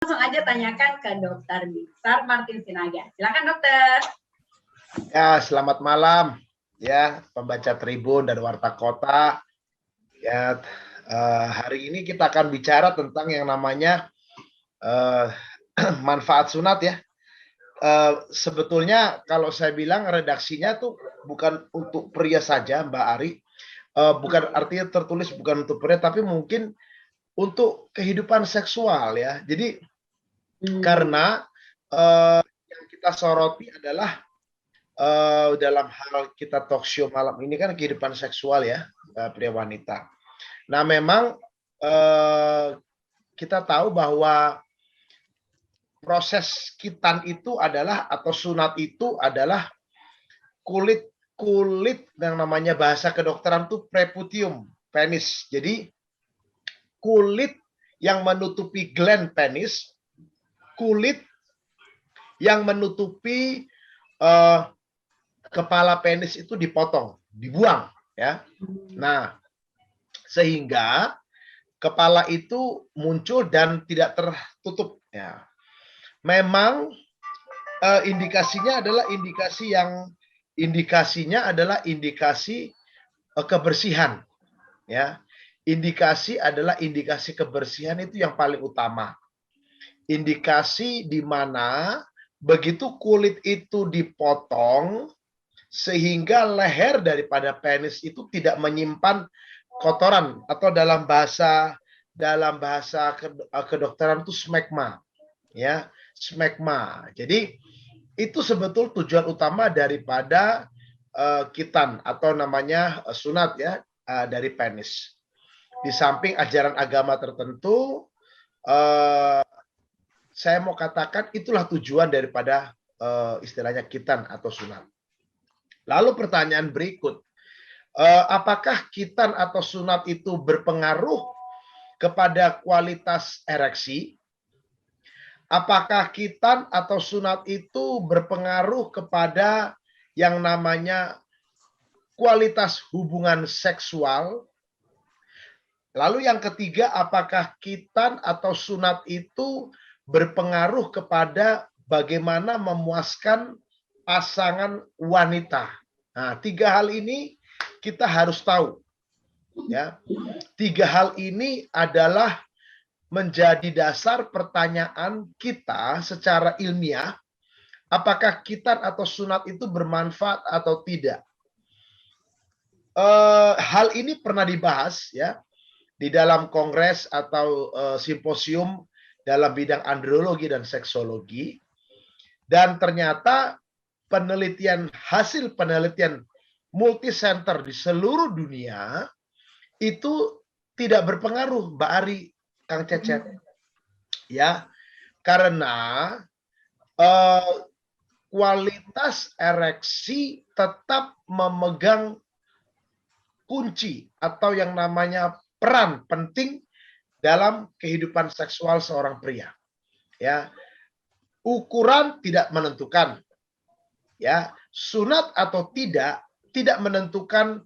Langsung aja tanyakan ke Dokter Binsar Martin Sinaga. Silakan dokter. Ya, selamat malam ya pembaca Tribun dan Warta Kota. Ya, hari ini kita akan bicara tentang yang namanya manfaat sunat ya. Sebetulnya kalau saya bilang redaksinya tuh bukan untuk pria saja, Mbak Ari. Bukan artinya tertulis bukan untuk pria, tapi mungkin untuk kehidupan seksual ya. Jadi karena yang kita soroti adalah dalam hal kita talk show malam ini kan kehidupan seksual ya pria wanita. Nah memang kita tahu bahwa proses khitan itu adalah atau sunat itu adalah kulit yang namanya bahasa kedokteran tuh preputium penis. Jadi kulit yang menutupi gland penis, kulit yang menutupi kepala penis itu dipotong, dibuang ya. Nah, sehingga kepala itu muncul dan tidak tertutup ya. Memang indikasinya adalah indikasi kebersihan ya. Indikasi adalah indikasi kebersihan itu yang paling utama. Indikasi di mana begitu kulit itu dipotong sehingga leher daripada penis itu tidak menyimpan kotoran atau dalam bahasa kedokteran itu smegma ya, smegma. Jadi itu sebetulnya tujuan utama daripada khitan atau namanya sunat ya dari penis. Di samping ajaran agama tertentu, saya mau katakan itulah tujuan daripada istilahnya khitan atau sunat. Lalu pertanyaan berikut, apakah khitan atau sunat itu berpengaruh kepada kualitas ereksi? Apakah khitan atau sunat itu berpengaruh kepada yang namanya kualitas hubungan seksual? Lalu yang ketiga, apakah khitan atau sunat itu berpengaruh kepada bagaimana memuaskan pasangan wanita? Nah, tiga hal ini kita harus tahu. Ya, tiga hal ini adalah menjadi dasar pertanyaan kita secara ilmiah. Apakah khitan atau sunat itu bermanfaat atau tidak? Hal ini pernah dibahas ya di dalam kongres atau simposium dalam bidang andrologi dan seksologi, dan ternyata hasil penelitian multisenter di seluruh dunia itu tidak berpengaruh, Mbak Ari, Kang Cecep, ya, karena kualitas ereksi tetap memegang kunci atau yang namanya peran penting dalam kehidupan seksual seorang pria. Ya, ukuran tidak menentukan. Ya, sunat atau tidak menentukan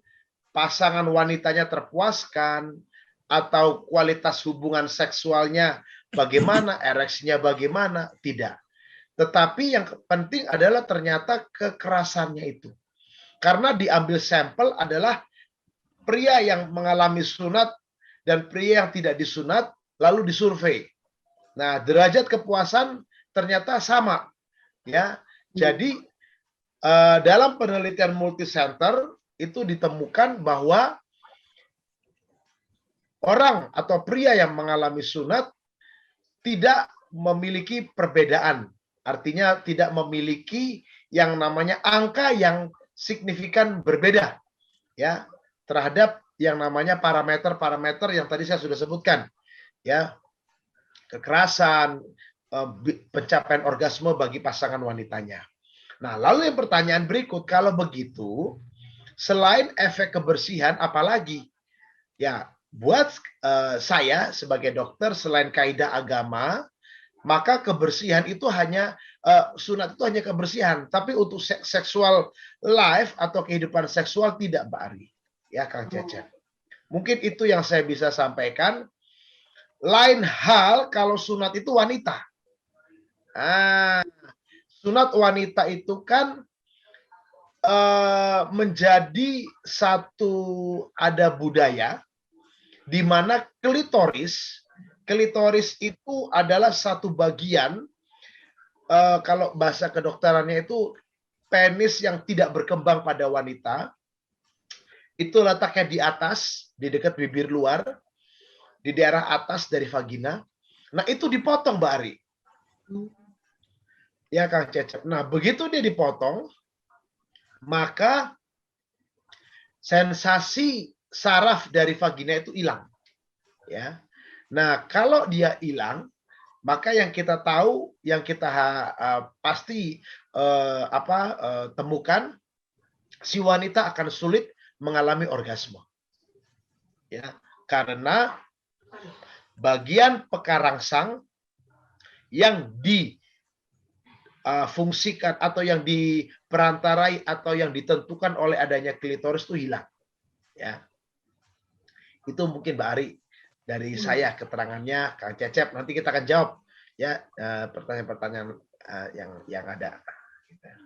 pasangan wanitanya terpuaskan atau kualitas hubungan seksualnya bagaimana, ereksinya bagaimana, tidak. Tetapi yang penting adalah ternyata kekerasannya itu. Karena diambil sampel adalah pria yang mengalami sunat dan pria yang tidak disunat, lalu disurvei. Nah, derajat kepuasan ternyata sama. Ya, jadi dalam penelitian multisenter itu ditemukan bahwa orang atau pria yang mengalami sunat tidak memiliki perbedaan. Artinya tidak memiliki yang namanya angka yang signifikan berbeda ya terhadap yang namanya parameter-parameter yang tadi saya sudah sebutkan, ya, kekerasan, pencapaian orgasme bagi pasangan wanitanya. Nah, lalu yang pertanyaan berikut, kalau begitu, selain efek kebersihan, apalagi? Ya, buat saya sebagai dokter, selain kaidah agama, maka kebersihan itu hanya sunat itu hanya kebersihan, tapi untuk seksual life atau kehidupan seksual tidak, Mbak Ari. Ya, Kang Cecep. Mungkin itu yang saya bisa sampaikan. Lain hal kalau sunat itu wanita. Sunat wanita itu kan menjadi satu, ada budaya di mana klitoris itu adalah satu bagian, kalau bahasa kedokterannya itu penis yang tidak berkembang pada wanita. Itu letaknya di atas, di dekat bibir luar, di daerah atas dari vagina. Nah, itu dipotong, Mbak Ari. Ya, Kang Cecep. Nah, begitu dia dipotong, maka sensasi saraf dari vagina itu hilang. Ya. Nah, kalau dia hilang, maka yang kita tahu, yang kita pasti temukan, si wanita akan sulit mengalami orgasme. Ya, karena bagian pekarangsang yang difungsikan atau yang diperantarai atau yang ditentukan oleh adanya klitoris itu hilang. Ya. Itu mungkin Mbak Ari dari saya keterangannya, Kang Cecep. Nanti kita akan jawab ya pertanyaan-pertanyaan yang ada.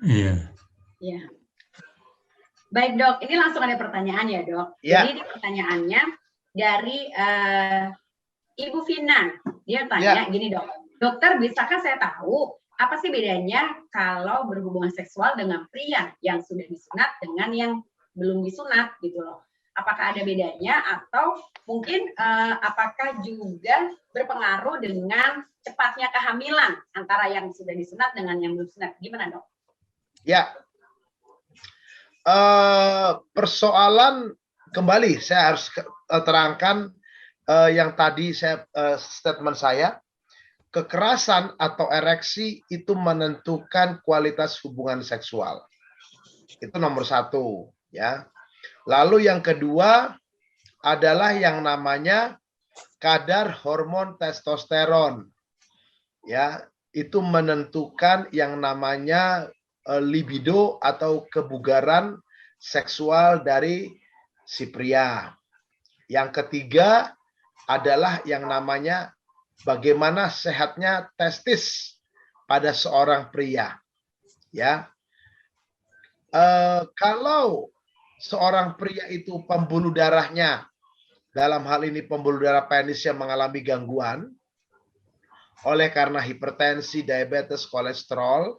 Iya. Ya. Baik dok, ini langsung ada pertanyaan ya dok. Ya. Jadi pertanyaannya dari Ibu Vina, dia tanya gini dok, dokter bisakah saya tahu apa sih bedanya kalau berhubungan seksual dengan pria yang sudah disunat dengan yang belum disunat gitu loh? Apakah ada bedanya atau mungkin apakah juga berpengaruh dengan cepatnya kehamilan antara yang sudah disunat dengan yang belum disunat? Gimana dok? Ya. Persoalan kembali saya harus terangkan yang tadi statement saya, kekerasan atau ereksi itu menentukan kualitas hubungan seksual. Itu nomor satu, ya. Lalu yang kedua adalah yang namanya kadar hormon testosteron. Ya, itu menentukan yang namanya libido atau kebugaran seksual dari si pria. Yang ketiga adalah yang namanya bagaimana sehatnya testis pada seorang pria. Ya, kalau seorang pria itu pembuluh darahnya, dalam hal ini pembuluh darah penisnya mengalami gangguan oleh karena hipertensi, diabetes, kolesterol,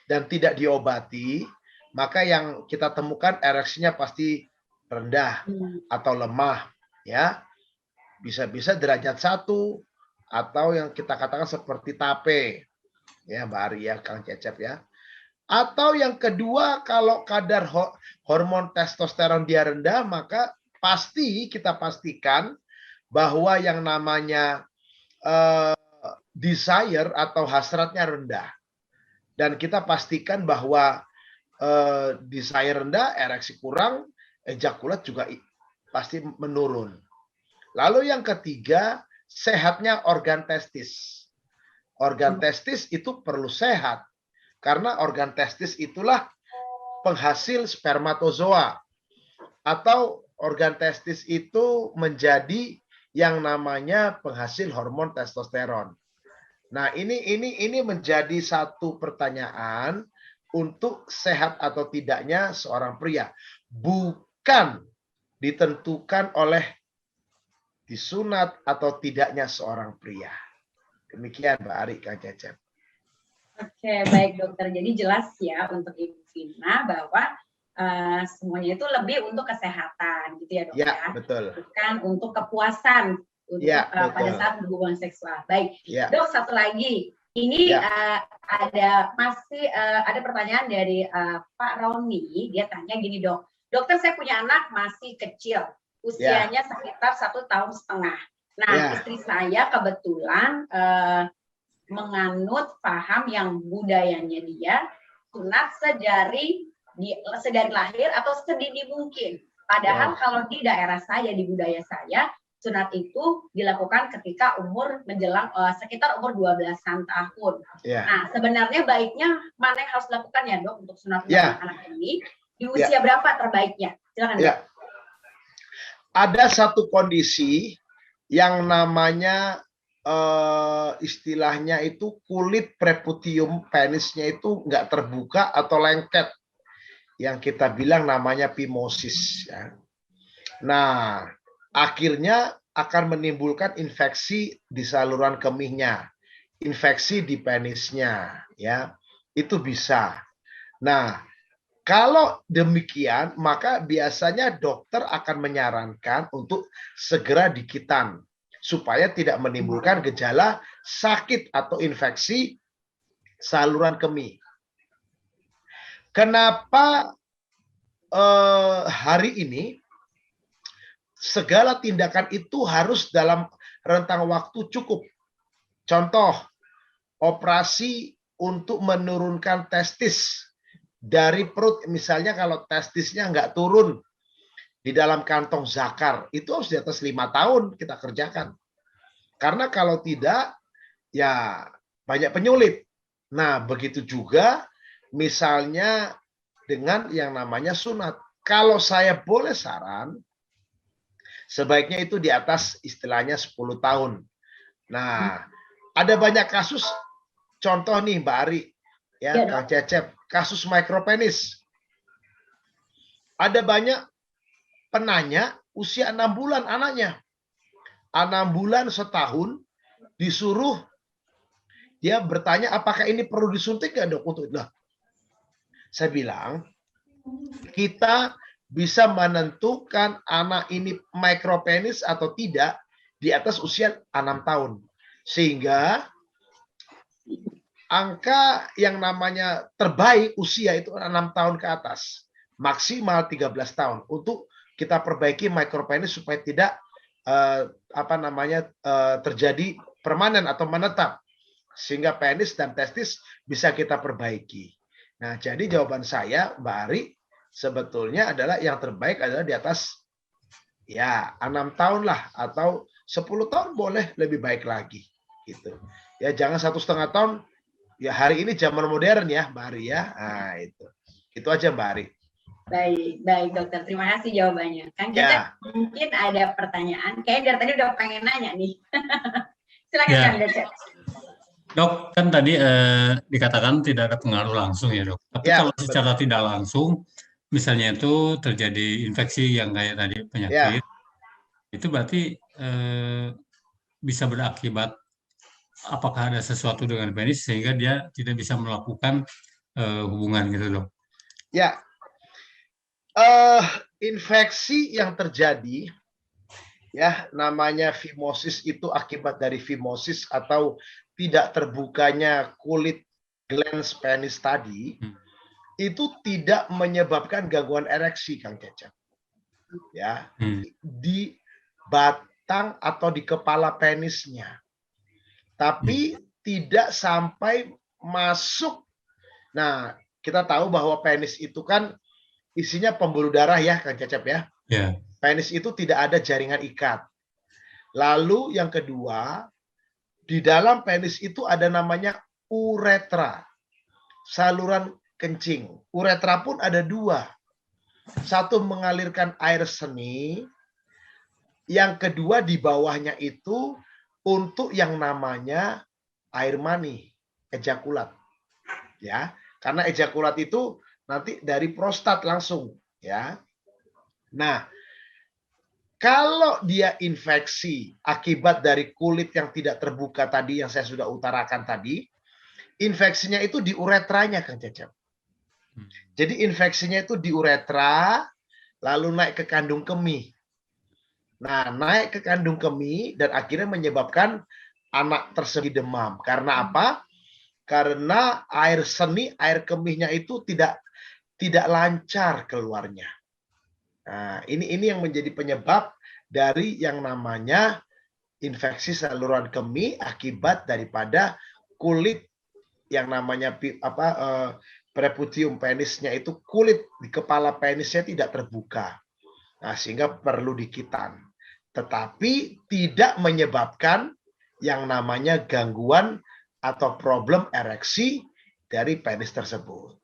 dan tidak diobati, maka yang kita temukan ereksinya pasti rendah atau lemah, ya. Bisa-bisa derajat 1 atau yang kita katakan seperti tape, ya Mbak Ari ya, Kang Cecep ya. Atau yang kedua, kalau kadar hormon testosteron dia rendah, maka pasti kita pastikan bahwa yang namanya desire atau hasratnya rendah. Dan kita pastikan bahwa desire rendah, ereksi kurang, ejakulat juga pasti menurun. Lalu yang ketiga, sehatnya organ testis. Organ testis itu perlu sehat. Karena organ testis itulah penghasil spermatozoa. Atau organ testis itu menjadi yang namanya penghasil hormon testosteron. Nah, ini menjadi satu pertanyaan untuk sehat atau tidaknya seorang pria. Bukan ditentukan oleh disunat atau tidaknya seorang pria. Demikian Mbak Ari, Kang Cecep. Oke, baik dokter. Jadi jelas ya untuk Ibu Vina bahwa semuanya itu lebih untuk kesehatan gitu ya dok ya? Betul. Bukan untuk kepuasan untuk pada saat berhubungan seksual. Baik, dok, satu lagi. Ini ada pertanyaan dari Pak Roni. Dia tanya gini dok, dokter saya punya anak masih kecil, usianya sekitar 1,5 tahun. Nah, istri saya kebetulan menganut paham yang budayanya dia sunat sedari lahir atau sedini mungkin. Padahal kalau di daerah saya, di budaya saya, sunat itu dilakukan ketika umur menjelang sekitar umur 12-an tahun. Nah, sebenarnya baiknya mana yang harus dilakukan ya dok untuk sunat anak ini? Di usia berapa terbaiknya? Silakan dok. Ada satu kondisi yang namanya istilahnya itu kulit preputium penisnya itu nggak terbuka atau lengket, yang kita bilang namanya phimosis. Ya. Nah, akhirnya akan menimbulkan infeksi di saluran kemihnya, infeksi di penisnya, ya itu bisa. Nah, kalau demikian, maka biasanya dokter akan menyarankan untuk segera dikitan supaya tidak menimbulkan gejala sakit atau infeksi saluran kemih. Kenapa hari ini segala tindakan itu harus dalam rentang waktu cukup? Contoh, operasi untuk menurunkan testis dari perut, misalnya kalau testisnya nggak turun di dalam kantong zakar, itu harus di atas 5 tahun kita kerjakan. Karena kalau tidak, ya banyak penyulit. Nah, begitu juga misalnya dengan yang namanya sunat. Kalau saya boleh saran, sebaiknya itu di atas istilahnya 10 tahun. Nah, ada banyak kasus, contoh nih Mbak Ari, ya, Kang Cecep, kasus micropenis. Ada banyak penanya usia 6 bulan anaknya. 6 bulan, setahun, disuruh dia bertanya apakah ini perlu disuntik nggak dok untuk itu. Saya bilang kita bisa menentukan anak ini micropenis atau tidak di atas usia 6 tahun. Sehingga angka yang namanya terbaik usia itu 6 tahun ke atas. Maksimal 13 tahun untuk kita perbaiki micropenis supaya tidak terjadi permanen atau menetap, sehingga penis dan testis bisa kita perbaiki. Nah, jadi jawaban saya, Mbak Ari, sebetulnya adalah yang terbaik adalah di atas ya 6 tahun lah, atau 10 tahun boleh lebih baik lagi gitu. Ya jangan 1,5 tahun. Ya hari ini zaman modern ya, Mbak Ari ya. Nah, itu aja Mbak Ari. Baik dokter, terima kasih jawabannya. Kan kita mungkin ada pertanyaan, kayaknya dari tadi udah pengen nanya nih. Silakan Kang Cecep. Dok, kan tadi dikatakan tidak ada pengaruh langsung ya dok. Tapi kalau secara tidak langsung, misalnya itu terjadi infeksi yang kayak tadi penyakit, itu berarti bisa berakibat apakah ada sesuatu dengan penis sehingga dia tidak bisa melakukan hubungan gitu dok? Ya. Infeksi yang terjadi ya namanya phimosis itu akibat dari phimosis atau tidak terbukanya kulit glans penis tadi, itu tidak menyebabkan gangguan ereksi Kang Cecep. Ya, di batang atau di kepala penisnya. Tapi tidak sampai masuk. Nah, kita tahu bahwa penis itu kan isinya pembuluh darah ya, Kang Cecep ya. Penis itu tidak ada jaringan ikat. Lalu yang kedua, di dalam penis itu ada namanya uretra, saluran kencing. Uretra pun ada 2. Satu mengalirkan air seni, yang kedua di bawahnya itu untuk yang namanya air mani, ejakulat. Ya, karena ejakulat itu nanti dari prostat langsung ya. Nah, kalau dia infeksi akibat dari kulit yang tidak terbuka tadi yang saya sudah utarakan tadi, infeksinya itu di uretranya Kang Cecep. Jadi infeksinya itu di uretra lalu naik ke kandung kemih. Nah, naik ke kandung kemih dan akhirnya menyebabkan anak tersebut demam. Karena apa? Karena air seni, air kemihnya itu tidak lancar keluarnya. Nah, ini yang menjadi penyebab dari yang namanya infeksi saluran kemih akibat daripada kulit yang namanya preputium penisnya itu, kulit di kepala penisnya tidak terbuka. Nah, sehingga perlu dikitan. Tetapi tidak menyebabkan yang namanya gangguan atau problem ereksi dari penis tersebut.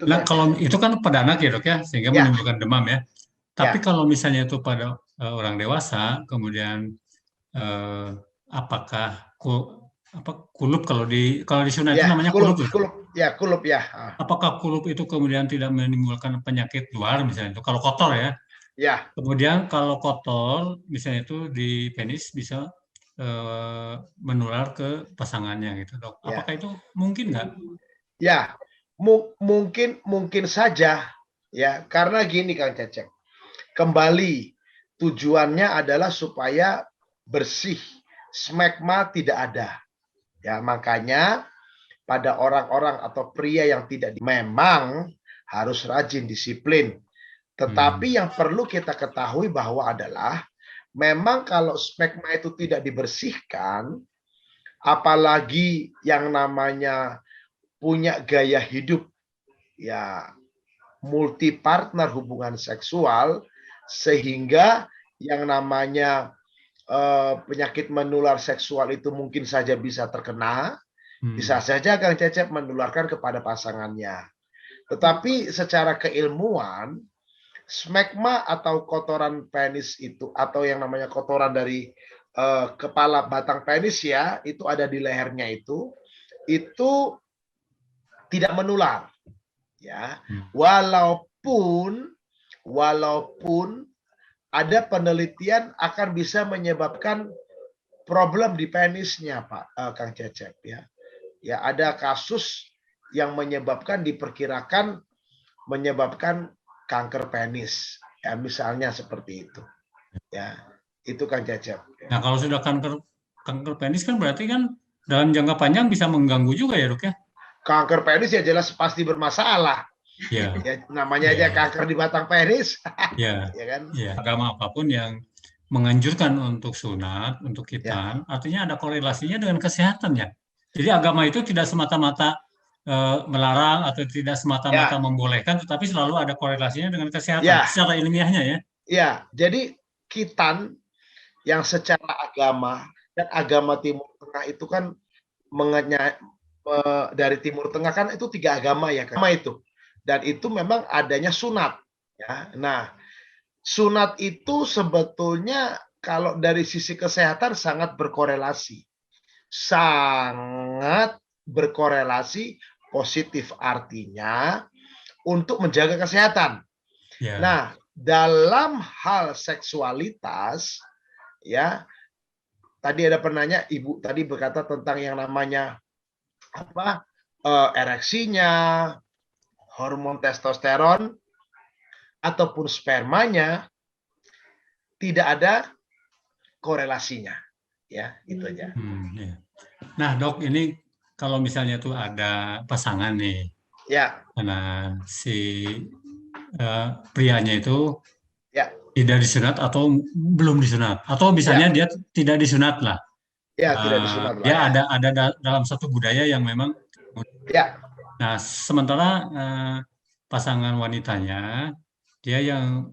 Nah, kalau itu kan pada anak ya dok ya, sehingga menimbulkan demam ya. Tapi kalau misalnya itu pada orang dewasa, kemudian apakah kulup kalau di sunat itu namanya kulup, kulup. kulup ya. Apakah kulup itu kemudian tidak menimbulkan penyakit luar misalnya itu kalau kotor ya? Ya. Kemudian kalau kotor misalnya itu di penis bisa menular ke pasangannya gitu, Dok. Ya. Apakah itu mungkin nggak? Ya, mungkin saja ya, karena gini Kang Cecep. Kembali tujuannya adalah supaya bersih, smegma tidak ada. Ya, makanya pada orang-orang atau pria yang memang harus rajin, disiplin. Tetapi yang perlu kita ketahui bahwa adalah memang kalau smegma itu tidak dibersihkan, apalagi yang namanya punya gaya hidup ya multi partner hubungan seksual, sehingga yang namanya penyakit menular seksual itu mungkin saja bisa terkena, bisa saja Kang Cecep menularkan kepada pasangannya. Tetapi secara keilmuan, smegma atau kotoran penis itu, atau yang namanya kotoran dari kepala batang penis ya, itu ada di lehernya itu tidak menular. Ya, walaupun ada penelitian akan bisa menyebabkan problem di penisnya, Pak Kang Cecep ya. Ya, ada kasus yang diperkirakan menyebabkan kanker penis. Ya, misalnya seperti itu. Ya, itu Kang Cecep. Nah, kalau sudah kanker penis kan berarti kan dalam jangka panjang bisa mengganggu juga ya, Dok ya? Kanker penis ya jelas pasti bermasalah. Ya. Ya, namanya aja kanker di batang penis. Ya. Ya kan? Ya. Agama apapun yang menganjurkan untuk sunat, untuk khitan, artinya ada korelasinya dengan kesehatan ya. Jadi agama itu tidak semata-mata melarang atau tidak semata-mata membolehkan, tetapi selalu ada korelasinya dengan kesehatan secara ilmiahnya ya. Ya, jadi khitan yang secara agama dan agama Timur Tengah itu kan dari Timur Tengah kan itu 3 agama ya kan itu, dan itu memang adanya sunat ya. Nah, sunat itu sebetulnya kalau dari sisi kesehatan sangat berkorelasi positif, artinya untuk menjaga kesehatan. Nah, dalam hal seksualitas ya, tadi ada penanya, Ibu tadi berkata tentang yang namanya ereksinya, hormon testosteron ataupun spermanya, tidak ada korelasinya ya, itu aja. Ya. Nah, Dok, ini kalau misalnya tuh ada pasangan nih, ya, karena si prianya itu tidak disunat atau belum disunat, atau misalnya dia tidak disunat lah. Ya, tidak disunat lah. Dia ada dalam satu budaya yang memang. Ya. Nah, sementara pasangan wanitanya dia yang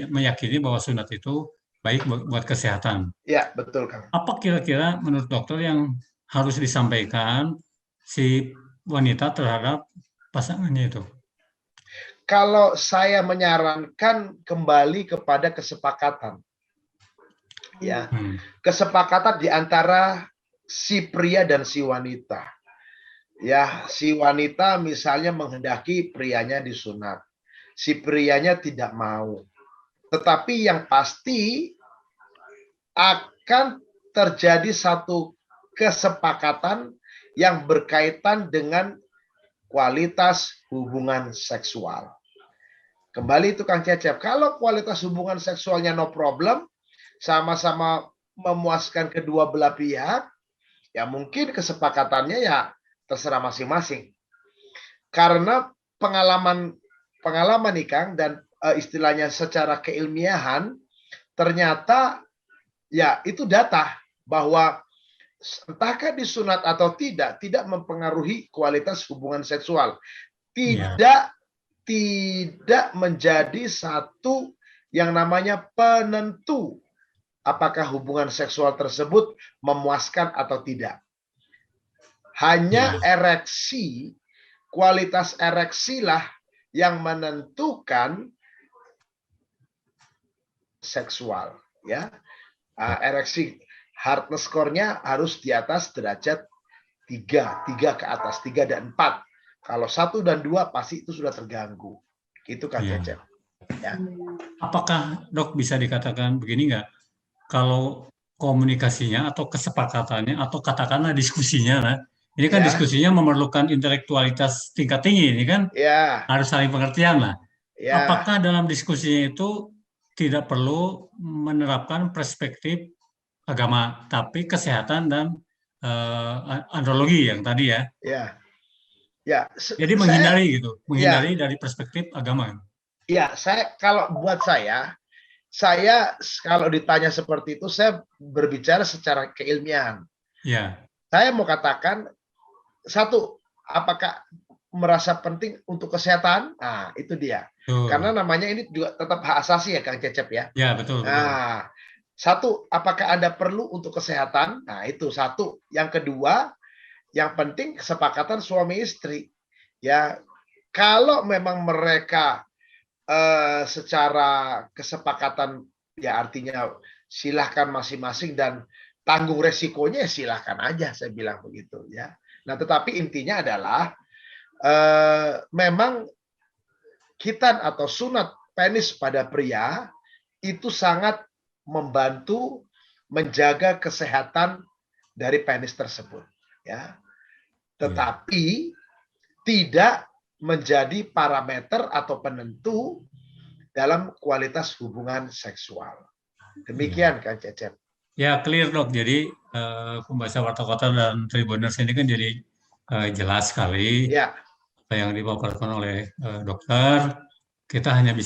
meyakini bahwa sunat itu baik buat kesehatan. Ya, betul, Kang. Apa kira-kira menurut dokter yang harus disampaikan si wanita terhadap pasangannya itu? Kalau saya menyarankan kembali kepada kesepakatan. Ya. Kesepakatan di antara si pria dan si wanita. Ya, si wanita misalnya menghendaki prianya disunat. Si prianya tidak mau. Tetapi yang pasti akan terjadi satu kesepakatan yang berkaitan dengan kualitas hubungan seksual. Kembali itu Kang Cecep, kalau kualitas hubungan seksualnya no problem, sama-sama memuaskan kedua belah pihak, ya mungkin kesepakatannya ya terserah masing-masing. Karena pengalaman nih Kang, dan istilahnya secara keilmiahan, ternyata ya itu data bahwa entahkah disunat atau tidak mempengaruhi kualitas hubungan seksual. Tidak menjadi satu yang namanya penentu apakah hubungan seksual tersebut memuaskan atau tidak. Hanya ereksi, kualitas ereksi lah yang menentukan seksual, ya. Ereksi hardness score-nya harus di atas derajat 3 ke atas, 3 dan 4. Kalau 1 dan 2 pasti itu sudah terganggu. Gitu Kang Cecep. Ya. Apakah Dok bisa dikatakan begini nggak? Kalau komunikasinya atau kesepakatannya atau katakanlah diskusinya, nah, ini kan diskusinya memerlukan intelektualitas tingkat tinggi, ini kan harus saling pengertian lah. Apakah dalam diskusinya itu tidak perlu menerapkan perspektif agama, tapi kesehatan dan andrologi yang tadi ya? Jadi menghindari menghindari dari perspektif agama. Ya, kalau buat saya kalau ditanya seperti itu, saya berbicara secara keilmiahan. Ya. Saya mau katakan, satu, apakah merasa penting untuk kesehatan? Nah, itu dia. Karena namanya ini juga tetap hak asasi ya, Kang Cecep ya. Ya, betul. Nah, satu, apakah Anda perlu untuk kesehatan? Nah, itu satu. Yang kedua, yang penting kesepakatan suami istri. Ya, kalau memang mereka secara kesepakatan, ya artinya silahkan masing-masing dan tanggung resikonya, silahkan aja, saya bilang begitu ya. Nah, tetapi intinya adalah memang khitan atau sunat penis pada pria itu sangat membantu menjaga kesehatan dari penis tersebut ya. Tetapi tidak menjadi parameter atau penentu dalam kualitas hubungan seksual. Demikian Kang Cecep. Ya, clear Dok. Jadi pembahasan Warta Kota dan Tribuners ini kan jadi jelas sekali apa yang dipaparkan oleh dokter. Kita hanya bisa